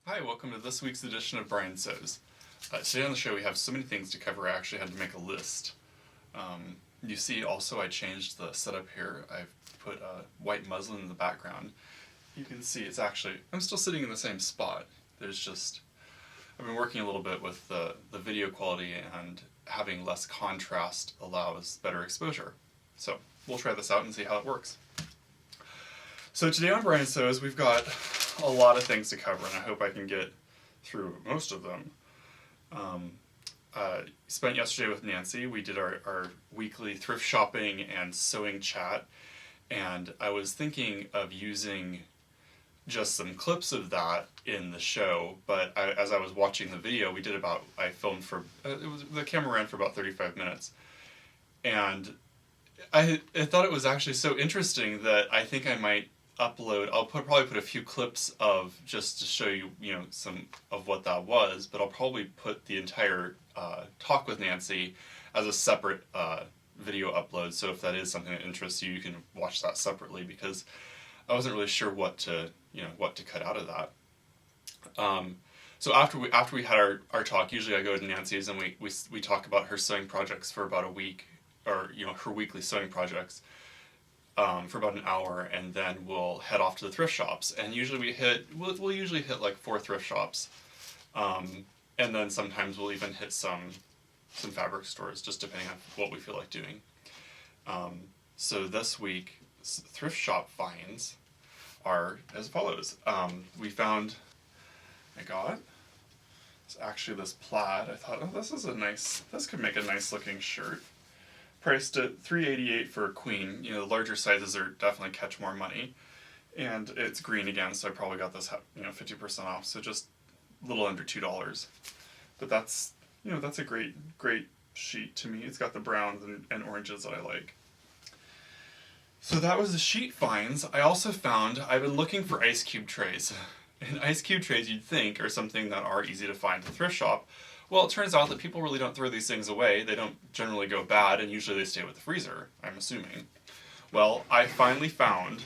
Hi, welcome to this week's edition of Brian Sews. Today on the show we have so many things to cover I actually had to make a list. You see also I changed the setup here. I've put white muslin in the background. You can see it's actually, I'm still sitting in the same spot. I've been working a little bit with the video quality, and having less contrast allows better exposure. So we'll try this out and see how it works. So today on Brian Sews we've got a lot of things to cover, and I hope I can get through most of them. Spent yesterday with Nancy. We did our weekly thrift shopping and sewing chat, and I was thinking of using just some clips of that in the show, but as I was watching the video, I filmed for, the camera ran for about 35 minutes, and I thought it was actually so interesting that I think I might probably put a few clips of, just to show you, some of what that was, but I'll probably put the entire talk with Nancy as a separate video upload, so if that is something that interests you, you can watch that separately, because I wasn't really sure what to cut out of that. So after we had our talk, usually I go to Nancy's and we talk about her sewing projects for about a week, or her weekly sewing projects, for about an hour, and then we'll head off to the thrift shops. And usually we'll usually hit like 4 thrift shops, and then sometimes we'll even hit some fabric stores, just depending on what we feel like doing. So this week, thrift shop finds are as follows. It's actually this plaid. I thought, oh, this could make a nice looking shirt. Priced at $3.88 for a queen. The larger sizes are definitely catch more money, and it's green again, so I probably got this 50% off, so just a little under $2. But that's a great sheet to me. It's got the browns and oranges that I like. So that was the sheet finds. I also found, I've been looking for ice cube trays. And ice cube trays, you'd think, are something that are easy to find at the thrift shop. Well, it turns out that people really don't throw these things away. They don't generally go bad, and usually they stay with the freezer, I'm assuming. Well, I finally found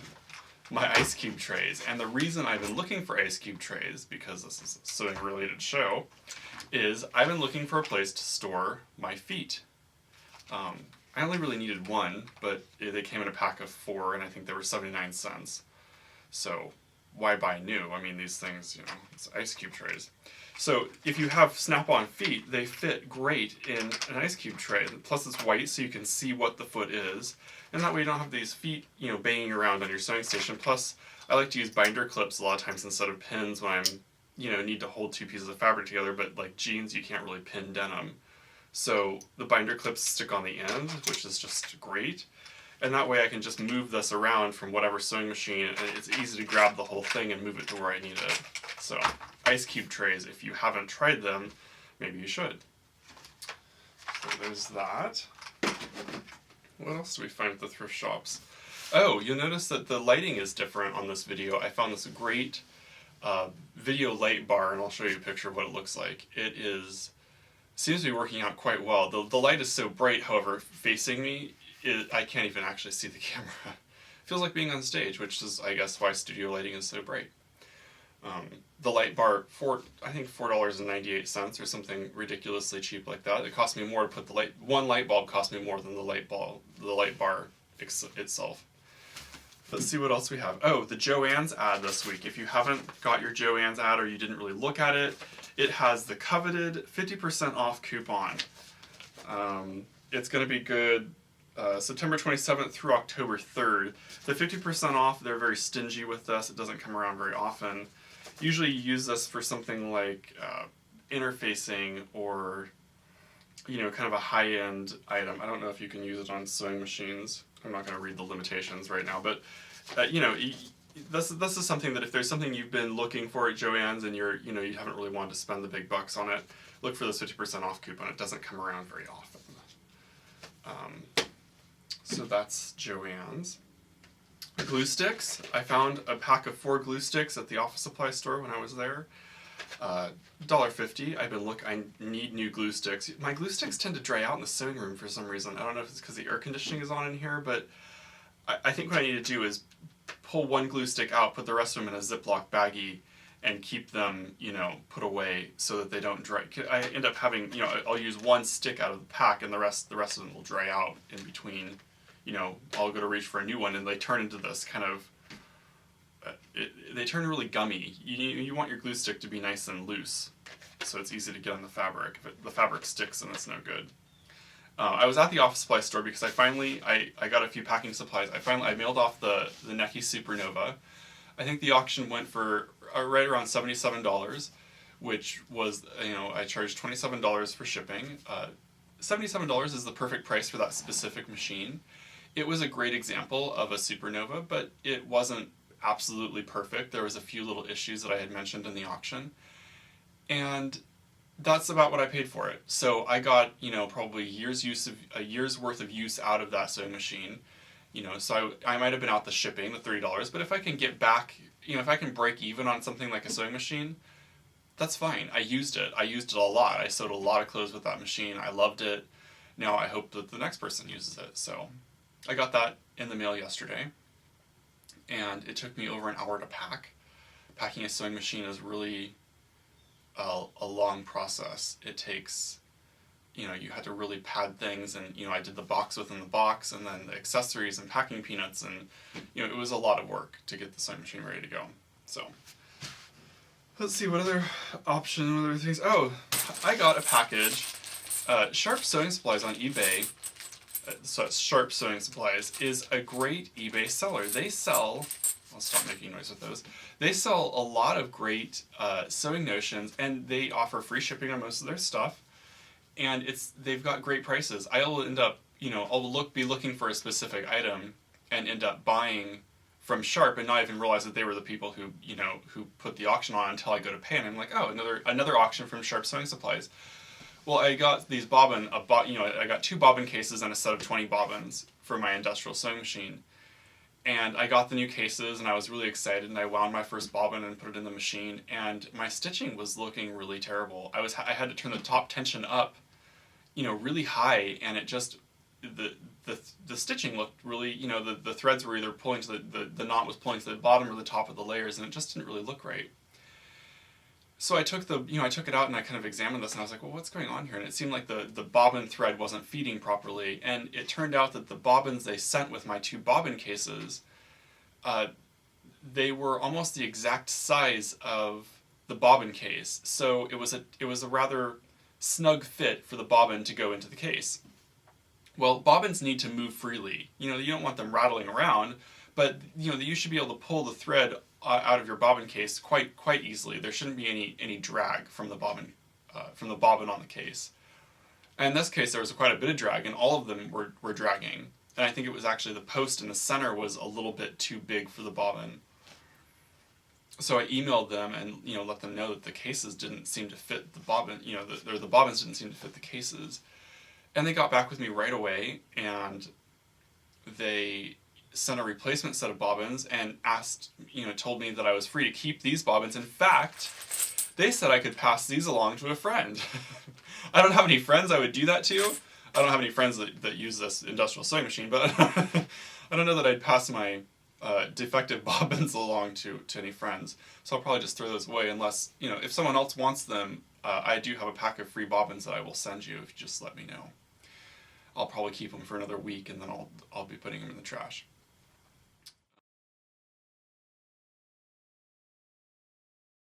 my ice cube trays, and the reason I've been looking for ice cube trays, because this is a sewing related show, is I've been looking for a place to store my feet. I only really needed one, but they came in a pack of 4, and I think they were 79 cents. So why buy new? I mean, these things, it's ice cube trays. So if you have snap-on feet, they fit great in an ice cube tray. Plus it's white, so you can see what the foot is, and that way you don't have these feet, banging around on your sewing station. Plus, I like to use binder clips a lot of times instead of pins when I'm, need to hold 2 pieces of fabric together. But like jeans, you can't really pin denim, so the binder clips stick on the end, which is just great. And that way I can just move this around from whatever sewing machine, and it's easy to grab the whole thing and move it to where I need it. So, ice cube trays, if you haven't tried them, maybe you should. So there's that. What else do we find at the thrift shops? Oh, you'll notice that the lighting is different on this video. I found this great video light bar, and I'll show you a picture of what it looks like. Seems to be working out quite well. The light is so bright, however, facing me, I can't even actually see the camera. It feels like being on stage, which is, I guess, why studio lighting is so bright. The light bar, I think $4.98 or something ridiculously cheap like that. It cost me more to put one light bulb cost me more than the light bar itself. Let's see what else we have. Oh, the Joannes ad this week. If you haven't got your Joannes ad, or you didn't really look at it, it has the coveted 50% off coupon. It's going to be good September 27th through October 3rd. The 50% off, they're very stingy with this. It doesn't come around very often. Usually you use this for something like interfacing, or kind of a high-end item. I don't know if you can use it on sewing machines. I'm not going to read the limitations right now, but this is something that if there's something you've been looking for at Joann's and you haven't really wanted to spend the big bucks on it, look for this 50% off coupon. It doesn't come around very often. So that's Joann's. Glue sticks. I found a pack of 4 glue sticks at the office supply store when I was there. $1.50. I need new glue sticks. My glue sticks tend to dry out in the sewing room for some reason. I don't know if it's because the air conditioning is on in here, but I think what I need to do is pull one glue stick out, put the rest of them in a Ziploc baggie, and keep them, put away so that they don't dry. I end up having, I'll use one stick out of the pack, and the rest of them will dry out in between. I'll go to reach for a new one, and they turn into this kind of. They turn really gummy. You want your glue stick to be nice and loose, so it's easy to get on the fabric. If the fabric sticks, then it's no good. I was at the office supply store because I got a few packing supplies. I mailed off the Necky Supernova. I think the auction went for right around $77, which was, I charged $27 for shipping. $77 is the perfect price for that specific machine. It was a great example of a Supernova, but it wasn't absolutely perfect. There was a few little issues that I had mentioned in the auction. And that's about what I paid for it. So I got, probably a year's worth of use out of that sewing machine. So I might have been out the shipping, the $30, but if I can get back, if I can break even on something like a sewing machine, that's fine. I used it a lot. I sewed a lot of clothes with that machine. I loved it. Now I hope that the next person uses it. So I got that in the mail yesterday, and it took me over an hour to pack. Packing a sewing machine is really a long process. It takes, you had to really pad things, and I did the box within the box, and then the accessories and packing peanuts, and it was a lot of work to get the sewing machine ready to go. So let's see, what other things. Oh, I got a package. Sharp Sewing Supplies on eBay. So Sharp Sewing Supplies is a great eBay seller. They sell. I'll stop making noise with those. They sell a lot of great sewing notions, and they offer free shipping on most of their stuff. And they've got great prices. I'll end up, I'll be looking for a specific item and end up buying from Sharp and not even realize that they were the people who put the auction on until I go to pay, and I'm like, oh, another auction from Sharp Sewing Supplies. Well, I got these I got 2 bobbin cases and a set of 20 bobbins for my industrial sewing machine. And I got the new cases, and I was really excited, and I wound my first bobbin and put it in the machine, and my stitching was looking really terrible. I had to turn the top tension up, really high, and it just, the stitching looked really, the threads were either pulling to the knot was pulling to the bottom or the top of the layers, and it just didn't really look right. So I took it out and I kind of examined this, and I was like, well, what's going on here? And it seemed like the bobbin thread wasn't feeding properly, and it turned out that the bobbins they sent with my 2 bobbin cases, they were almost the exact size of the bobbin case. So it was a rather snug fit for the bobbin to go into the case. Well, bobbins need to move freely. You don't want them rattling around, but you should be able to pull the thread out of your bobbin case quite easily. There shouldn't be any drag from the bobbin on the case. And in this case, there was quite a bit of drag, and all of them were dragging. And I think it was actually the post in the center was a little bit too big for the bobbin. So I emailed them and let them know that the cases didn't seem to fit the bobbin. The bobbins didn't seem to fit the cases. And they got back with me right away, and they sent a replacement set of bobbins and told me that I was free to keep these bobbins. In fact, they said I could pass these along to a friend. I don't have any friends I would do that to. I don't have any friends that use this industrial sewing machine, but I don't know that I'd pass my defective bobbins along to any friends. So I'll probably just throw those away unless, if someone else wants them, I do have a pack of free bobbins that I will send you if you just let me know. I'll probably keep them for another week, and then I'll be putting them in the trash.